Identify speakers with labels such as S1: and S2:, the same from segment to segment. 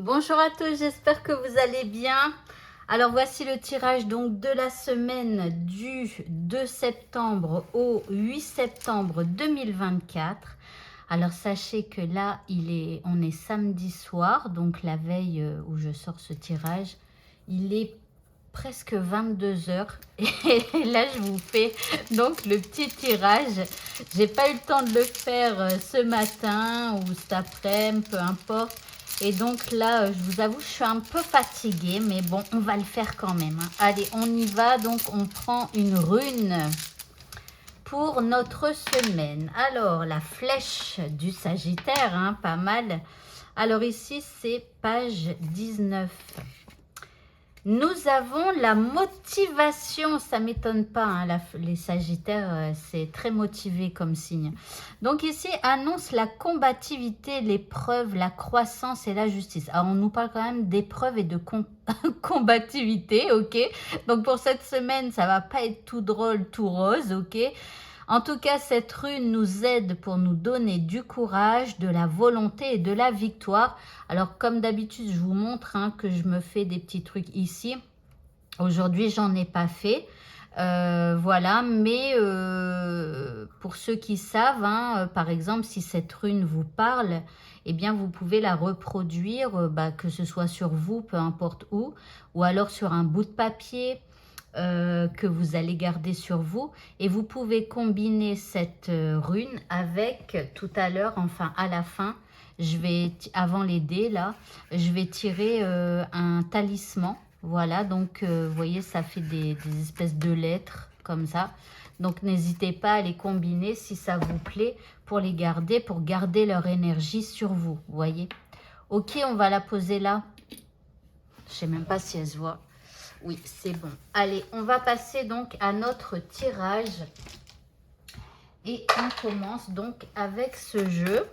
S1: Bonjour à tous, j'espère que vous allez bien. Alors voici le tirage donc de la semaine du 2 septembre au 8 septembre 2024. Alors sachez que là, on est samedi soir, donc la veille où je sors ce tirage, il est presque 22 heures et là je vous fais donc le petit tirage. J'ai pas eu le temps de le faire ce matin ou cet après-midi, peu importe. Et donc là, je vous avoue, je suis un peu fatiguée, mais bon, on va le faire quand même, hein. Allez, on y va. Donc, on prend une rune pour notre semaine. Alors, la flèche du Sagittaire, hein, pas mal. Alors ici, c'est page 19. Nous avons la motivation, ça ne m'étonne pas, hein, les Sagittaires, c'est très motivé comme signe. Donc ici, annonce la combativité, l'épreuve, la croissance et la justice. Alors on nous parle quand même d'épreuve et de combativité, ok. Donc pour cette semaine, ça va pas être tout drôle, tout rose, ok. En tout cas, cette rune nous aide pour nous donner du courage, de la volonté et de la victoire. Alors, comme d'habitude, je vous montre que je me fais des petits trucs ici. Aujourd'hui, j'en ai pas fait. Voilà, mais pour ceux qui savent, par exemple, si cette rune vous parle, eh bien, vous pouvez la reproduire, que ce soit sur vous, peu importe où, ou alors sur un bout de papier, que vous allez garder sur vous, et vous pouvez combiner cette rune avec tout à l'heure, enfin à la fin, avant les dés là, je vais tirer un talisman. Voilà, donc vous voyez, ça fait des espèces de lettres comme ça. Donc n'hésitez pas à les combiner si ça vous plaît pour les garder, pour garder leur énergie sur vous, vous voyez. Ok, on va la poser là. Je sais même pas si elle se voit. Oui, c'est bon. Allez, on va passer donc à notre tirage. Et on commence donc avec ce jeu.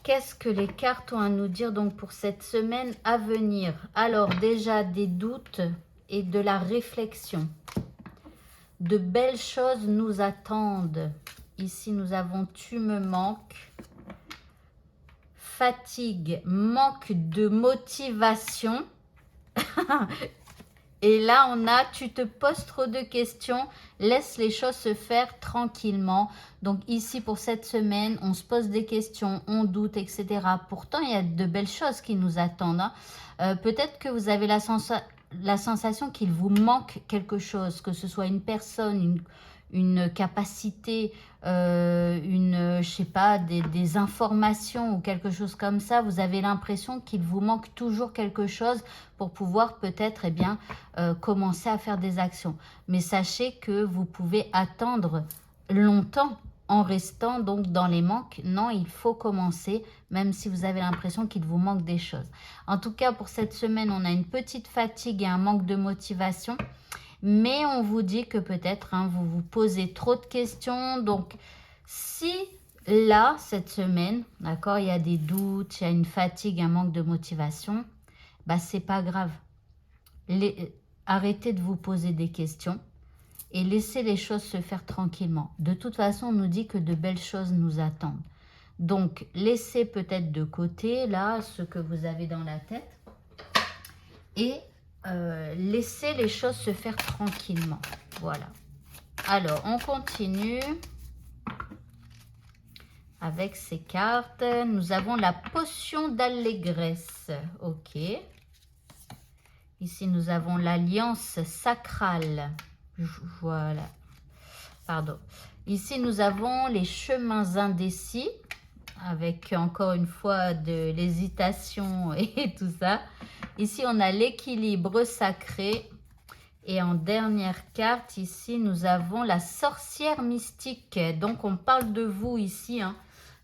S1: Qu'est-ce que les cartes ont à nous dire donc pour cette semaine à venir? Alors déjà des doutes et de la réflexion. De belles choses nous attendent. Ici nous avons tu me manques. Fatigue, manque de motivation. Et là, on a, tu te poses trop de questions, laisse les choses se faire tranquillement. Donc ici, pour cette semaine, on se pose des questions, on doute, etc. Pourtant, il y a de belles choses qui nous attendent, hein. Peut-être que vous avez la sensation qu'il vous manque quelque chose, que ce soit une personne, une capacité, je sais pas, des informations ou quelque chose comme ça. Vous avez l'impression qu'il vous manque toujours quelque chose pour pouvoir peut-être, commencer à faire des actions. Mais sachez que vous pouvez attendre longtemps en restant donc dans les manques. Non, il faut commencer, même si vous avez l'impression qu'il vous manque des choses. En tout cas, pour cette semaine, on a une petite fatigue et un manque de motivation. Mais on vous dit que peut-être vous vous posez trop de questions. Donc, si là, cette semaine, d'accord, il y a des doutes, il y a une fatigue, un manque de motivation, bah, c'est pas grave. Arrêtez de vous poser des questions et laissez les choses se faire tranquillement. De toute façon, on nous dit que de belles choses nous attendent. Donc, laissez peut-être de côté, là, ce que vous avez dans la tête et laissez les choses se faire tranquillement. Voilà. Alors, on continue avec ces cartes. Nous avons la potion d'allégresse. Ok. Ici, nous avons l'alliance sacrale. Voilà. Pardon. Ici, nous avons les chemins indécis, avec encore une fois de l'hésitation et tout ça. Ici, on a l'équilibre sacré. Et en dernière carte, ici, nous avons la sorcière mystique. Donc, on parle de vous ici, hein.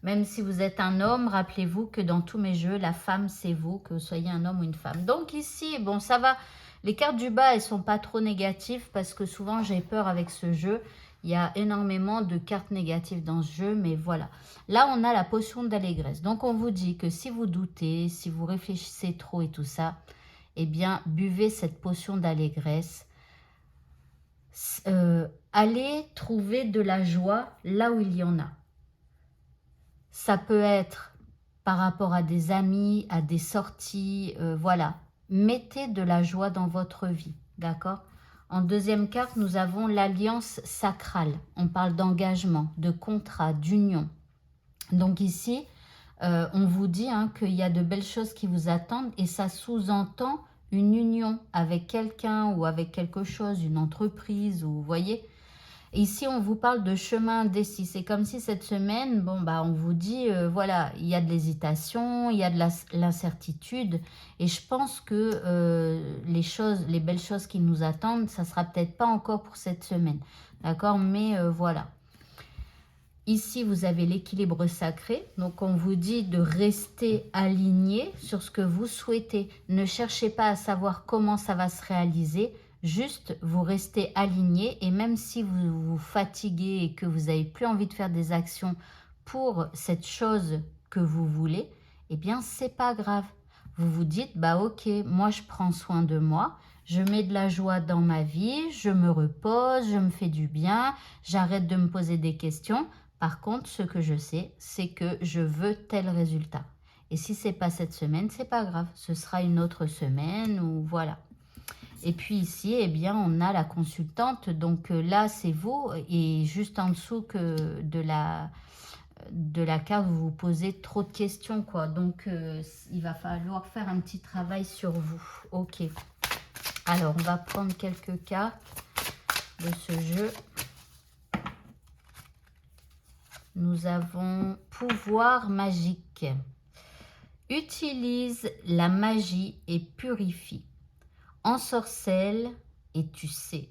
S1: Même si vous êtes un homme, rappelez-vous que dans tous mes jeux, la femme, c'est vous, que vous soyez un homme ou une femme. Donc ici, bon, ça va. Les cartes du bas, elles sont pas trop négatives parce que souvent, j'ai peur avec ce jeu. Il y a énormément de cartes négatives dans ce jeu, mais voilà. Là, on a la potion d'allégresse. Donc, on vous dit que si vous doutez, si vous réfléchissez trop et tout ça, eh bien, buvez cette potion d'allégresse. Allez trouver de la joie là où il y en a. Ça peut être par rapport à des amis, à des sorties, voilà. Mettez de la joie dans votre vie, d'accord? En deuxième carte, nous avons l'alliance sacrale. On parle d'engagement, de contrat, d'union. Donc ici, on vous dit qu'il y a de belles choses qui vous attendent et ça sous-entend une union avec quelqu'un ou avec quelque chose, une entreprise, ou vous voyez. Ici, on vous parle de chemin indécis. C'est comme si cette semaine, bon, bah, on vous dit, voilà, il y a de l'hésitation, il y a de l'incertitude. Et je pense que les belles choses qui nous attendent, ça ne sera peut-être pas encore pour cette semaine. D'accord? Mais voilà. Ici, vous avez l'équilibre sacré. Donc, on vous dit de rester aligné sur ce que vous souhaitez. Ne cherchez pas à savoir comment ça va se réaliser. Juste, vous restez aligné et même si vous vous fatiguez et que vous n'avez plus envie de faire des actions pour cette chose que vous voulez, eh bien, c'est pas grave. Vous vous dites, bah ok, moi je prends soin de moi, je mets de la joie dans ma vie, je me repose, je me fais du bien, j'arrête de me poser des questions. Par contre, ce que je sais, c'est que je veux tel résultat. Et si c'est pas cette semaine, c'est pas grave, ce sera une autre semaine ou voilà. Et puis ici, eh bien, on a la consultante. Donc là, c'est vous. Et juste en dessous que de la carte, vous vous posez trop de questions, quoi. Donc, il va falloir faire un petit travail sur vous. Ok. Alors, on va prendre quelques cartes de ce jeu. Nous avons pouvoir magique. Utilise la magie et purifie. Ensorcelle et tu sais.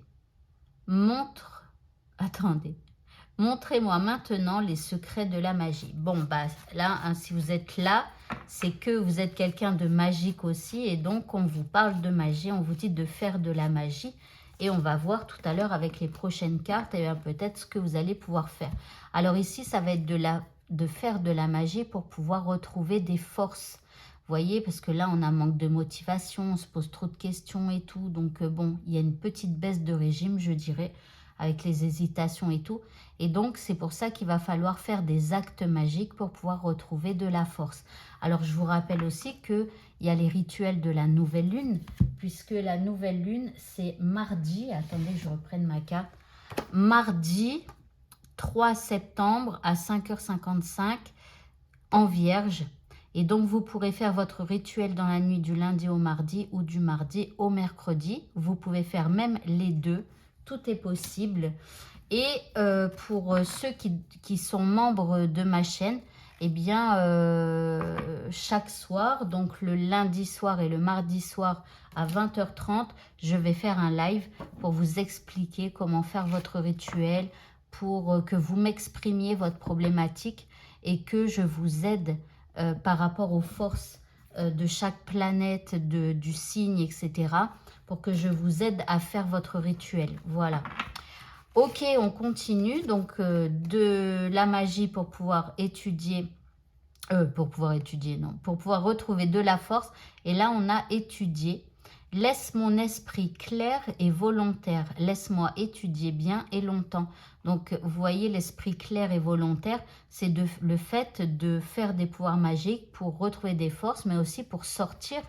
S1: Montrez-moi maintenant les secrets de la magie. Bon, bah là, si vous êtes là, c'est que vous êtes quelqu'un de magique aussi. Et donc, on vous parle de magie, on vous dit de faire de la magie. Et on va voir tout à l'heure avec les prochaines cartes, et peut-être ce que vous allez pouvoir faire. Alors ici, ça va être de faire de la magie pour pouvoir retrouver des forces. Vous voyez, parce que là, on a un manque de motivation, on se pose trop de questions et tout. Donc, bon, il y a une petite baisse de régime, je dirais, avec les hésitations et tout. Et donc, c'est pour ça qu'il va falloir faire des actes magiques pour pouvoir retrouver de la force. Alors, je vous rappelle aussi qu'il y a les rituels de la nouvelle lune, puisque la nouvelle lune, c'est mardi. Attendez que je reprenne ma carte. Mardi 3 septembre à 5h55 en Vierge. Et donc, vous pourrez faire votre rituel dans la nuit du lundi au mardi ou du mardi au mercredi. Vous pouvez faire même les deux. Tout est possible. Et pour ceux qui sont membres de ma chaîne, eh bien, chaque soir, donc le lundi soir et le mardi soir à 20h30, je vais faire un live pour vous expliquer comment faire votre rituel, pour que vous m'exprimiez votre problématique et que je vous aide par rapport aux forces de chaque planète, du signe, etc. pour que je vous aide à faire votre rituel. Voilà. Ok, on continue. Donc, de la magie pour pouvoir étudier, pour pouvoir retrouver de la force. Et là, on a étudié. Laisse mon esprit clair et volontaire. Laisse-moi étudier bien et longtemps. Donc, vous voyez, l'esprit clair et volontaire, c'est le fait de faire des pouvoirs magiques pour retrouver des forces, mais aussi pour sortir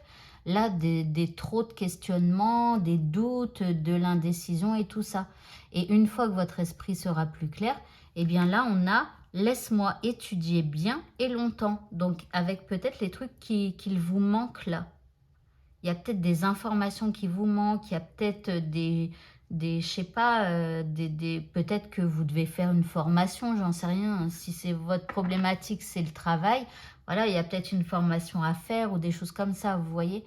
S1: là des trop de questionnements, des doutes, de l'indécision et tout ça. Et une fois que votre esprit sera plus clair, eh bien là, on a laisse-moi étudier bien et longtemps. Donc, avec peut-être les trucs qu'il vous manquent là. Il y a peut-être des informations qui vous manquent, il y a peut-être je sais pas, peut-être que vous devez faire une formation, j'en sais rien. Si c'est votre problématique, c'est le travail. Voilà, il y a peut-être une formation à faire ou des choses comme ça, vous voyez.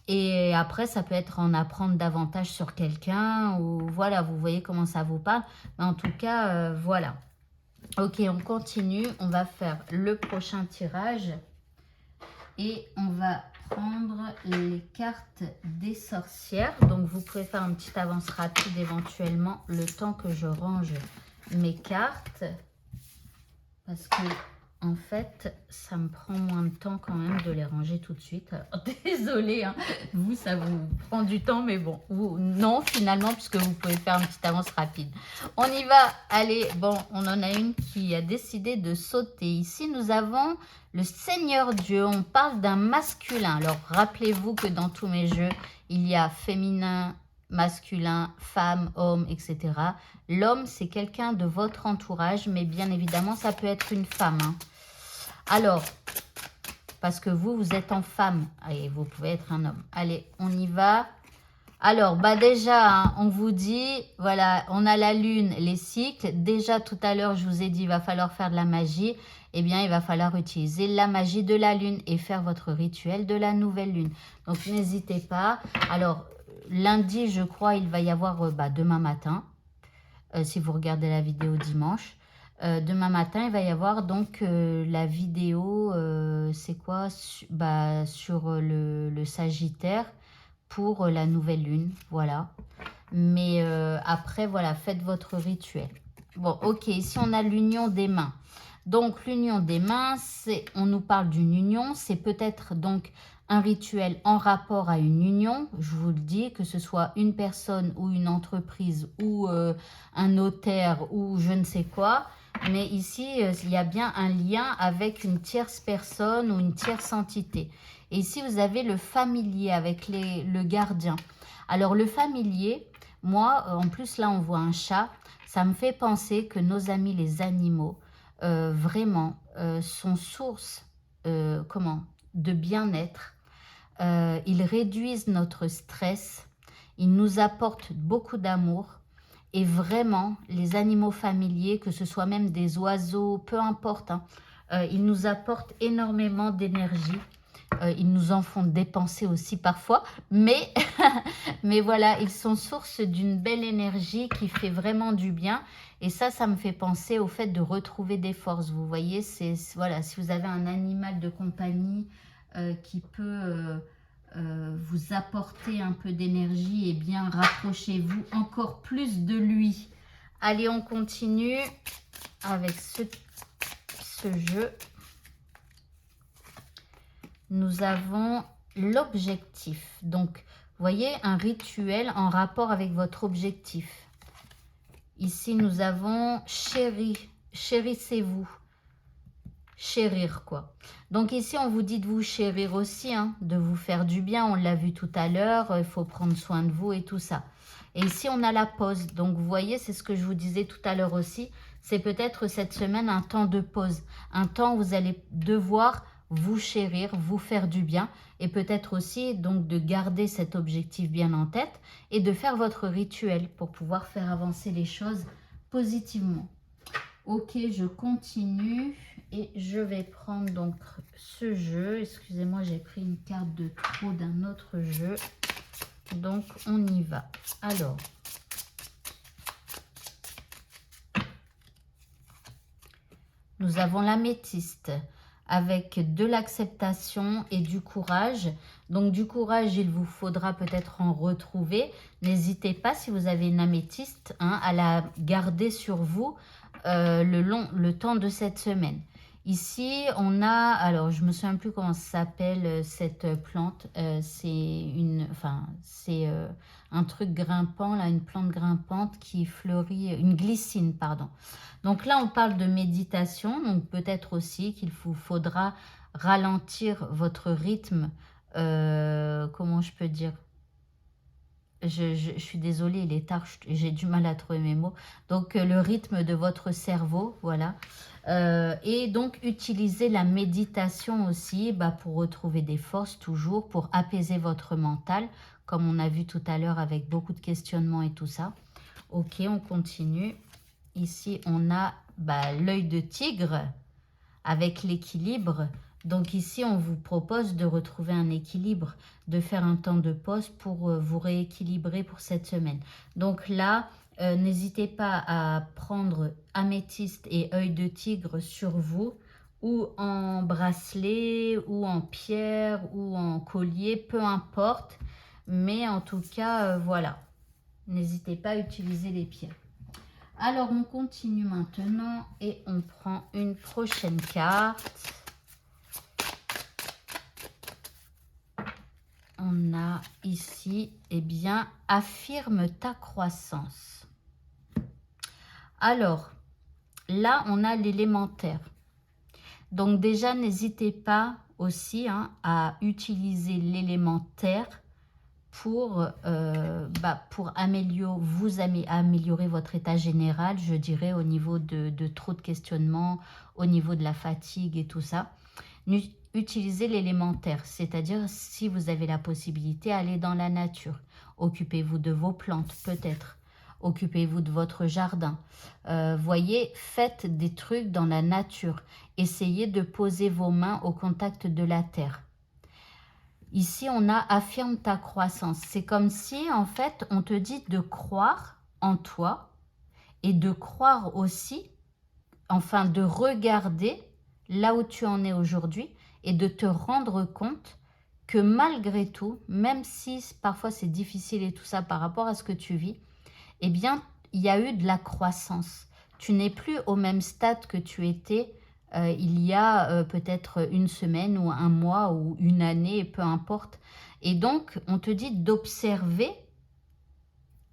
S1: Et après, ça peut être en apprendre davantage sur quelqu'un ou voilà, vous voyez comment ça vous parle. Mais en tout cas, voilà. Ok, on continue. On va faire le prochain tirage. Et on va prendre les cartes des sorcières. Donc, vous pouvez faire une petite avance rapide éventuellement le temps que je range mes cartes. Parce que En fait, ça me prend moins de temps quand même de les ranger tout de suite. Alors, désolée, hein, vous, ça vous prend du temps, mais bon, vous, non, finalement, puisque vous pouvez faire une petite avance rapide. On y va. Allez, bon, on en a une qui a décidé de sauter. Ici, nous avons le Seigneur Dieu. On parle d'un masculin. Alors, rappelez-vous que dans tous mes jeux, il y a féminin, masculin, femme, homme, etc. L'homme, c'est quelqu'un de votre entourage, mais bien évidemment, ça peut être une femme, hein. Alors, parce que vous, vous êtes en femme et vous pouvez être un homme. Allez, on y va. Alors, bah déjà, hein, on vous dit, voilà, on a la lune, les cycles. Déjà, tout à l'heure, je vous ai dit, il va falloir faire de la magie. Eh bien, il va falloir utiliser la magie de la lune et faire votre rituel de la nouvelle lune. Donc, n'hésitez pas. Alors, lundi, je crois, il va y avoir demain matin, si vous regardez la vidéo dimanche. Demain matin, il va y avoir donc la vidéo, c'est quoi, sur le Sagittaire pour la nouvelle lune, voilà. Mais après, voilà, faites votre rituel. Bon, ok, ici on a l'union des mains. Donc l'union des mains, on nous parle d'une union, c'est peut-être donc un rituel en rapport à une union, je vous le dis, que ce soit une personne ou une entreprise ou un notaire ou je ne sais quoi. Mais ici, il y a bien un lien avec une tierce personne ou une tierce entité. Et ici, vous avez le familier avec le gardien. Alors, le familier, moi, en plus, là, on voit un chat. Ça me fait penser que nos amis, les animaux, vraiment, sont source de bien-être. Ils réduisent notre stress. Ils nous apportent beaucoup d'amour. Et vraiment, les animaux familiers, que ce soit même des oiseaux, peu importe, hein, ils nous apportent énormément d'énergie. Ils nous en font dépenser aussi parfois, mais, mais voilà, ils sont source d'une belle énergie qui fait vraiment du bien. Et ça me fait penser au fait de retrouver des forces. Vous voyez, voilà, si vous avez un animal de compagnie qui peut vous apporter un peu d'énergie, et bien rapprochez-vous encore plus de lui. Allez, on continue avec ce jeu. Nous avons l'objectif. Donc, vous voyez, un rituel en rapport avec votre objectif. Ici, nous avons chéri, chérissez-vous. Chérir, quoi. Donc ici, on vous dit de vous chérir aussi, hein, de vous faire du bien. On l'a vu tout à l'heure, il faut prendre soin de vous et tout ça. Et ici, on a la pause. Donc, vous voyez, c'est ce que je vous disais tout à l'heure aussi. C'est peut-être cette semaine un temps de pause. Un temps où vous allez devoir vous chérir, vous faire du bien. Et peut-être aussi, donc, de garder cet objectif bien en tête et de faire votre rituel pour pouvoir faire avancer les choses positivement. Ok, je continue et je vais prendre donc ce jeu. Excusez-moi, j'ai pris une carte de trop d'un autre jeu. Donc, on y va. Alors, nous avons l'améthyste avec de l'acceptation et du courage. Donc, du courage, il vous faudra peut-être en retrouver. N'hésitez pas, si vous avez une améthyste, hein, à la garder sur vous le temps de cette semaine. Ici, on a, alors je me souviens plus comment s'appelle cette plante. C'est un truc grimpant, là, une plante grimpante qui fleurit, une glycine, pardon. Donc là, on parle de méditation, donc peut-être aussi qu'il vous faudra ralentir votre rythme, comment je peux dire? Je suis désolée, il est tard, j'ai du mal à trouver mes mots. Donc, le rythme de votre cerveau, voilà. Et donc, utiliser la méditation aussi pour retrouver des forces, toujours, pour apaiser votre mental, comme on a vu tout à l'heure avec beaucoup de questionnements et tout ça. Ok, on continue. Ici, on a l'œil de tigre avec l'équilibre. Donc ici, on vous propose de retrouver un équilibre, de faire un temps de pause pour vous rééquilibrer pour cette semaine. Donc là, n'hésitez pas à prendre améthyste et œil de tigre sur vous, ou en bracelet, ou en pierre, ou en collier, peu importe. Mais en tout cas, voilà. N'hésitez pas à utiliser les pierres. Alors, on continue maintenant et on prend une prochaine carte. On a ici, eh bien, affirme ta croissance. Alors, là, on a l'élémentaire. Donc déjà, n'hésitez pas aussi à utiliser l'élémentaire pour améliorer votre état général, je dirais, au niveau de trop de questionnements, au niveau de la fatigue et tout ça. Utilisez l'élémentaire, c'est-à-dire si vous avez la possibilité, allez dans la nature. Occupez-vous de vos plantes, peut-être. Occupez-vous de votre jardin. Voyez, faites des trucs dans la nature. Essayez de poser vos mains au contact de la terre. Ici, on a affirme ta croissance. C'est comme si, en fait, on te dit de croire en toi et de croire aussi, enfin, de regarder là où tu en es aujourd'hui et de te rendre compte que malgré tout, même si parfois c'est difficile et tout ça par rapport à ce que tu vis, eh bien, il y a eu de la croissance. Tu n'es plus au même stade que tu étais il y a peut-être une semaine ou un mois ou une année, peu importe. Et donc, on te dit d'observer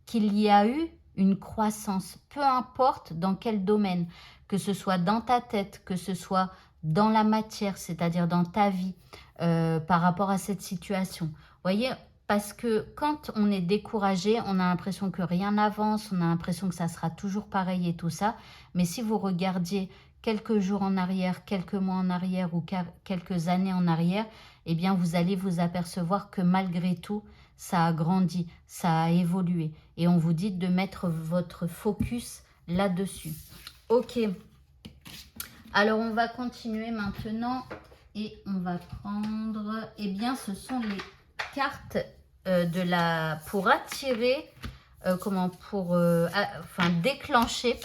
S1: qu'il y a eu une croissance, peu importe dans quel domaine, que ce soit dans ta tête, que ce soit dans la matière, c'est-à-dire dans ta vie, par rapport à cette situation. Vous voyez, parce que quand on est découragé, on a l'impression que rien n'avance, on a l'impression que ça sera toujours pareil et tout ça. Mais si vous regardiez quelques jours en arrière, quelques mois en arrière ou quelques années en arrière, eh bien vous allez vous apercevoir que malgré tout, ça a grandi, ça a évolué. Et on vous dit de mettre votre focus là-dessus. Ok. Alors, on va continuer maintenant et on va prendre... Eh bien, ce sont les cartes pour attirer... déclencher,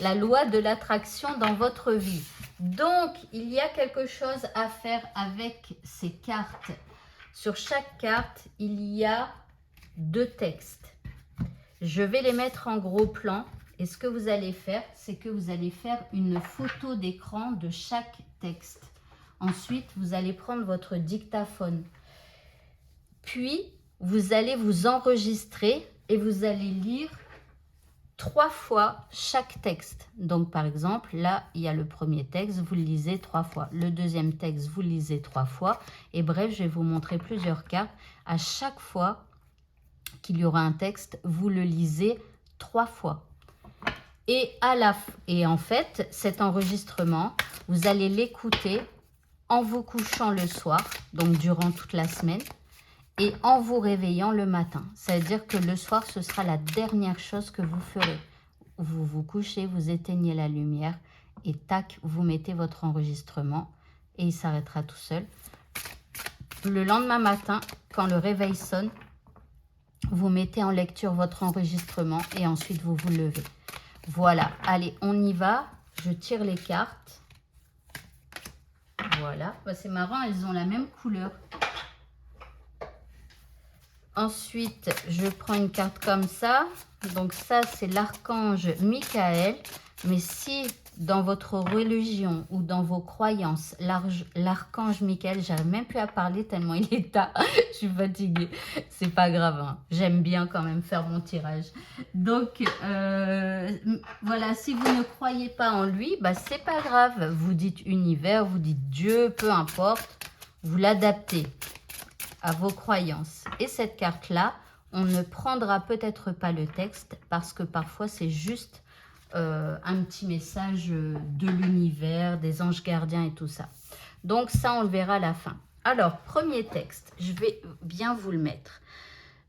S1: la loi de l'attraction dans votre vie. Donc, il y a quelque chose à faire avec ces cartes. Sur chaque carte, il y a 2 textes. Je vais les mettre en gros plan. Et ce que vous allez faire, c'est que vous allez faire une photo d'écran de chaque texte. Ensuite, vous allez prendre votre dictaphone. Puis, vous allez vous enregistrer et vous allez lire 3 fois chaque texte. Donc, par exemple, là, il y a le premier texte, vous le lisez 3 fois. Le deuxième texte, vous le lisez 3 fois. Et bref, je vais vous montrer plusieurs cartes. À chaque fois qu'il y aura un texte, vous le lisez 3 fois. Et en fait, cet enregistrement, vous allez l'écouter en vous couchant le soir, donc durant toute la semaine, et en vous réveillant le matin. Ça veut dire que le soir, ce sera la dernière chose que vous ferez. Vous vous couchez, vous éteignez la lumière et tac, vous mettez votre enregistrement et il s'arrêtera tout seul. Le lendemain matin, quand le réveil sonne, vous mettez en lecture votre enregistrement et ensuite vous vous levez. Voilà, allez, on y va. Je tire les cartes. Voilà, c'est marrant, elles ont la même couleur. Ensuite, je prends une carte comme ça. Donc ça, c'est l'archange Michael. Mais si dans votre religion ou dans vos croyances, l'archange Michael, j'arrive même plus à parler tellement il est tard. Je suis fatiguée. C'est pas grave, hein. J'aime bien quand même faire mon tirage. Donc, voilà, si vous ne croyez pas en lui, bah, c'est pas grave. Vous dites univers, vous dites Dieu, peu importe. Vous l'adaptez à vos croyances. Et cette carte-là, on ne prendra peut-être pas le texte parce que parfois c'est juste un petit message de l'univers, des anges gardiens et tout ça. Donc ça, on le verra à la fin. Alors, premier texte, je vais bien vous le mettre.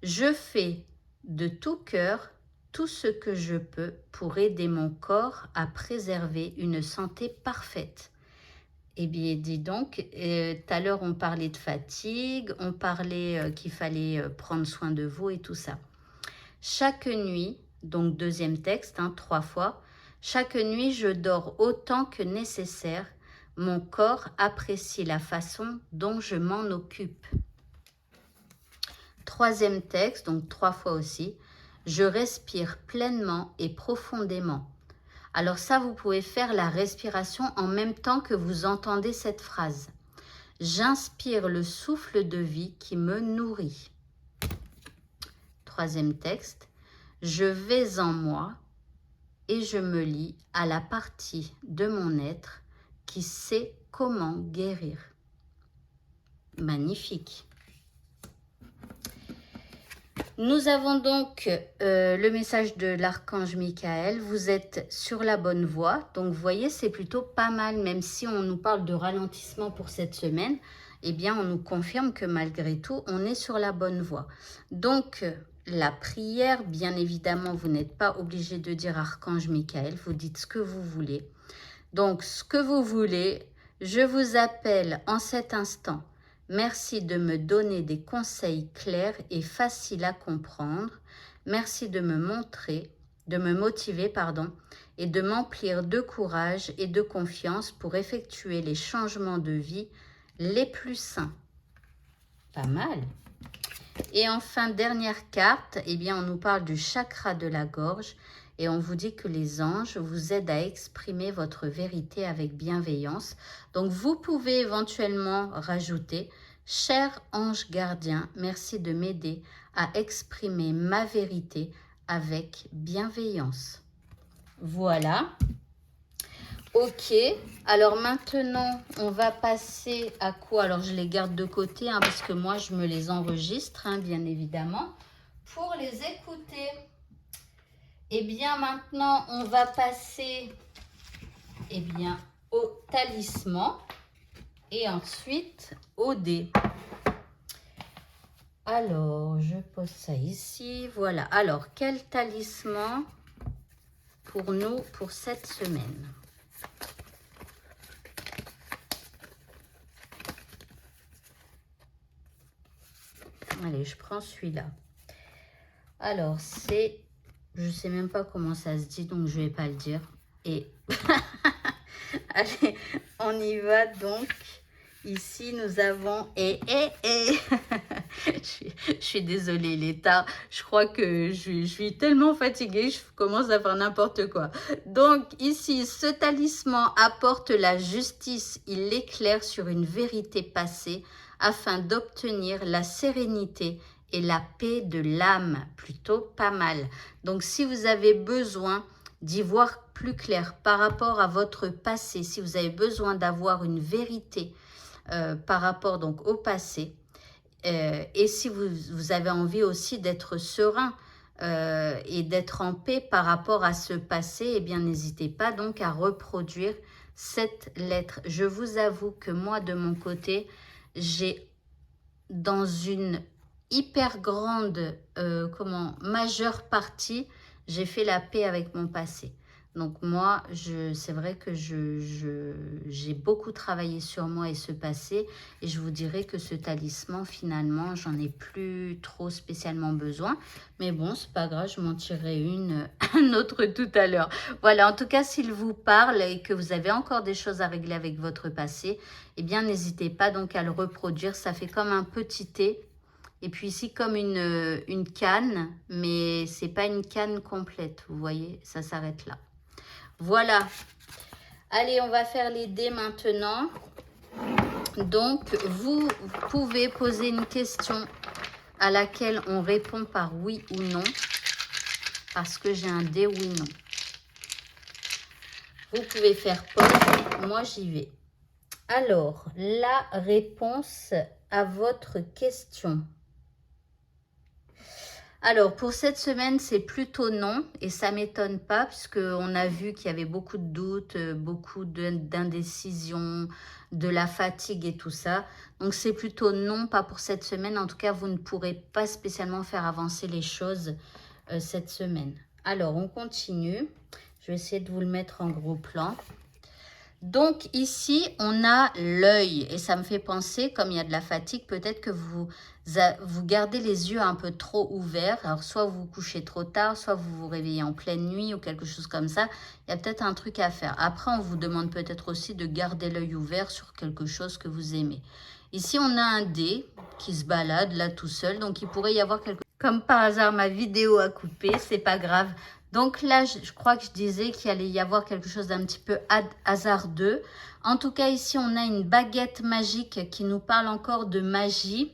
S1: Je fais de tout cœur tout ce que je peux pour aider mon corps à préserver une santé parfaite. Eh bien, dis donc, tout à l'heure, on parlait de fatigue, on parlait qu'il fallait prendre soin de vous et tout ça. Chaque nuit, donc deuxième texte, 3 fois, chaque nuit, je dors autant que nécessaire. Mon corps apprécie la façon dont je m'en occupe. Troisième texte, donc 3 fois aussi. Je respire pleinement et profondément. Alors ça, vous pouvez faire la respiration en même temps que vous entendez cette phrase. J'inspire le souffle de vie qui me nourrit. Troisième texte. Je vais en moi et je me lie à la partie de mon être qui sait comment guérir. Magnifique. Nous avons donc le message de l'archange Michael. Vous êtes sur la bonne voie. Donc, vous voyez, c'est plutôt pas mal. Même si on nous parle de ralentissement pour cette semaine, eh bien, on nous confirme que malgré tout, on est sur la bonne voie. Donc, la prière, bien évidemment, vous n'êtes pas obligé de dire archange Michael. Vous dites ce que vous voulez. Donc, ce que vous voulez, je vous appelle en cet instant. Merci de me donner des conseils clairs et faciles à comprendre. Merci de me motiver, et de m'emplir de courage et de confiance pour effectuer les changements de vie les plus sains. Pas mal. Et enfin, dernière carte, eh bien, on nous parle du chakra de la gorge et on vous dit que les anges vous aident à exprimer votre vérité avec bienveillance. Donc, vous pouvez éventuellement rajouter « Cher ange gardien, merci de m'aider à exprimer ma vérité avec bienveillance. » Voilà. Ok, alors maintenant, on va passer à quoi? Alors, je les garde de côté, parce que moi, je me les enregistre, bien évidemment, pour les écouter. Et bien, maintenant, on va passer au talisman et ensuite au dé. Alors, je pose ça ici. Voilà. Alors, quel talisman pour nous pour cette semaine? Allez, je prends celui-là. Alors, c'est... Je ne sais même pas comment ça se dit, donc je ne vais pas le dire. Et... Allez, on y va donc. Ici, nous avons... Je suis désolée, il est tard. Je crois que je suis tellement fatiguée, je commence à faire n'importe quoi. Donc, ici, ce talisman apporte la justice. Il éclaire sur une vérité passée afin d'obtenir la sérénité et la paix de l'âme. Plutôt pas mal. Donc, si vous avez besoin d'y voir plus clair par rapport à votre passé, si vous avez besoin d'avoir une vérité par rapport donc au passé, et si vous avez envie aussi d'être serein et d'être en paix par rapport à ce passé, eh bien n'hésitez pas donc à reproduire cette lettre. Je vous avoue que moi de mon côté, j'ai dans une hyper grande, majeure partie, j'ai fait la paix avec mon passé. Donc moi, c'est vrai que j'ai beaucoup travaillé sur moi et ce passé. Et je vous dirais que ce talisman, finalement, j'en ai plus trop spécialement besoin. Mais bon, c'est pas grave, je m'en tirerai un autre tout à l'heure. Voilà, en tout cas, s'il vous parle et que vous avez encore des choses à régler avec votre passé, eh bien, n'hésitez pas donc à le reproduire. Ça fait comme un petit thé. Et puis ici, comme une canne, mais c'est pas une canne complète, vous voyez, ça s'arrête là. Voilà. Allez, on va faire les dés maintenant. Donc, vous pouvez poser une question à laquelle on répond par oui ou non, parce que j'ai un dé oui non. Vous pouvez faire pause, moi j'y vais. Alors, la réponse à votre question. Alors, pour cette semaine, c'est plutôt non, et ça ne m'étonne pas, puisqu'on a vu qu'il y avait beaucoup de doutes, beaucoup d'indécision, de la fatigue et tout ça. Donc, c'est plutôt non, pas pour cette semaine. En tout cas, vous ne pourrez pas spécialement faire avancer les choses cette semaine. Alors, on continue. Je vais essayer de vous le mettre en gros plan. Donc ici, on a l'œil et ça me fait penser, comme il y a de la fatigue, peut-être que vous gardez les yeux un peu trop ouverts. Alors soit vous vous couchez trop tard, soit vous vous réveillez en pleine nuit ou quelque chose comme ça. Il y a peut-être un truc à faire. Après, on vous demande peut-être aussi de garder l'œil ouvert sur quelque chose que vous aimez. Ici, on a un dé qui se balade là tout seul, donc il pourrait y avoir quelque chose. Comme par hasard, ma vidéo a coupé, c'est pas grave. Donc là, je crois que je disais qu'il allait y avoir quelque chose d'un petit peu hasardeux. En tout cas, ici, on a une baguette magique qui nous parle encore de magie.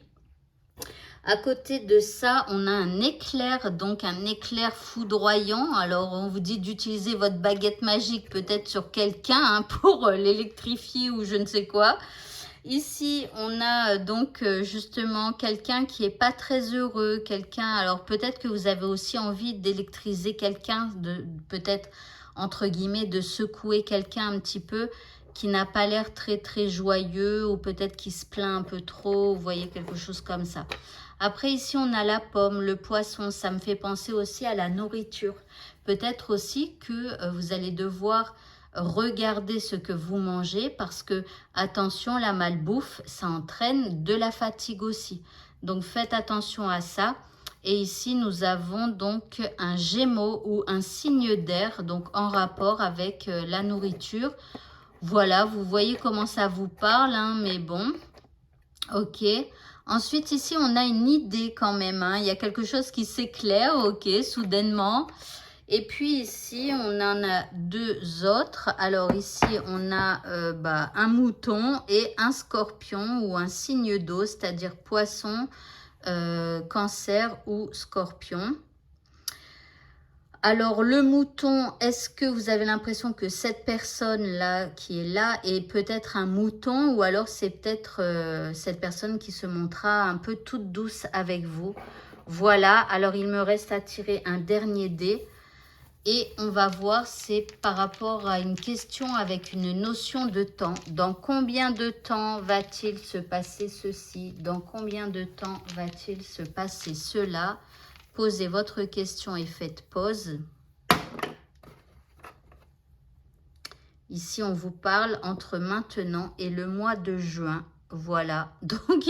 S1: À côté de ça, on a un éclair, donc un éclair foudroyant. Alors, on vous dit d'utiliser votre baguette magique peut-être sur quelqu'un hein, pour l'électrifier ou je ne sais quoi. Ici, on a donc justement quelqu'un qui est pas très heureux, quelqu'un, alors peut-être que vous avez aussi envie d'électriser quelqu'un, de peut-être entre guillemets de secouer quelqu'un un petit peu qui n'a pas l'air très très joyeux ou peut-être qui se plaint un peu trop, vous voyez quelque chose comme ça. Après ici, on a la pomme, le poisson, ça me fait penser aussi à la nourriture. Peut-être aussi que vous allez devoir regardez ce que vous mangez parce que, attention, la malbouffe, ça entraîne de la fatigue aussi. Donc, faites attention à ça. Et ici, nous avons donc un Gémeaux ou un signe d'air, donc en rapport avec la nourriture. Voilà, vous voyez comment ça vous parle, hein, mais bon, ok. Ensuite, ici, on a une idée quand même, hein. Il y a quelque chose qui s'éclaire, ok, soudainement. Et puis ici, on en a deux autres. Alors ici, on a un mouton et un scorpion ou un signe d'eau, c'est-à-dire poisson, cancer ou scorpion. Alors le mouton, est-ce que vous avez l'impression que cette personne-là qui est là est peut-être un mouton ou alors c'est peut-être cette personne qui se montrera un peu toute douce avec vous? Voilà, alors il me reste à tirer un dernier dé. Et on va voir, c'est par rapport à une question avec une notion de temps. Dans combien de temps va-t-il se passer ceci? Dans combien de temps va-t-il se passer cela? Posez votre question et faites pause. Ici, on vous parle entre maintenant et le mois de juin. Voilà, donc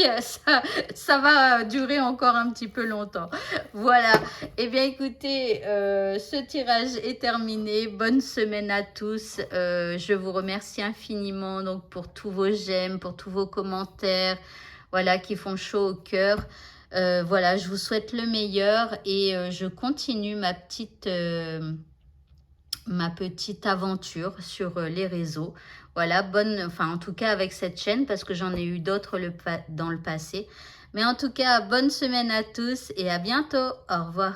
S1: ça va durer encore un petit peu longtemps. Voilà, et bien écoutez, ce tirage est terminé. Bonne semaine à tous. Je vous remercie infiniment donc, pour tous vos j'aime, pour tous vos commentaires, voilà, qui font chaud au cœur. Voilà, je vous souhaite le meilleur et je continue ma petite aventure sur les réseaux. Voilà, en tout cas avec cette chaîne parce que j'en ai eu d'autres dans le passé. Mais en tout cas, bonne semaine à tous et à bientôt. Au revoir.